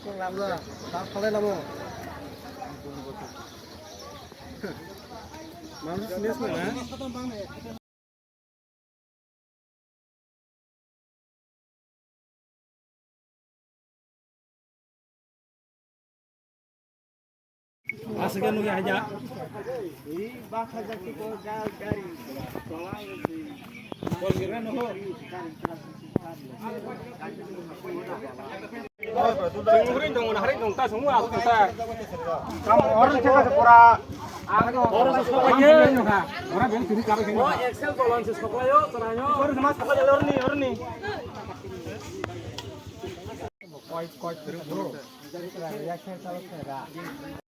Không làm nữa, tao không lên làm rồi. Mà nó biết rồi hả? Asal nunggu aja. Sungguhin dong, hari dong, ta semua aku kita. Kamu orang cakap sepura. Orang sesuatu aja. Orang yang sini kami sini. Oh, Excel tolong sesuatu ayo, caranya. Orang sama sesuatu aja orang nih. Koi terus bro. Jadi reaction kalau saya.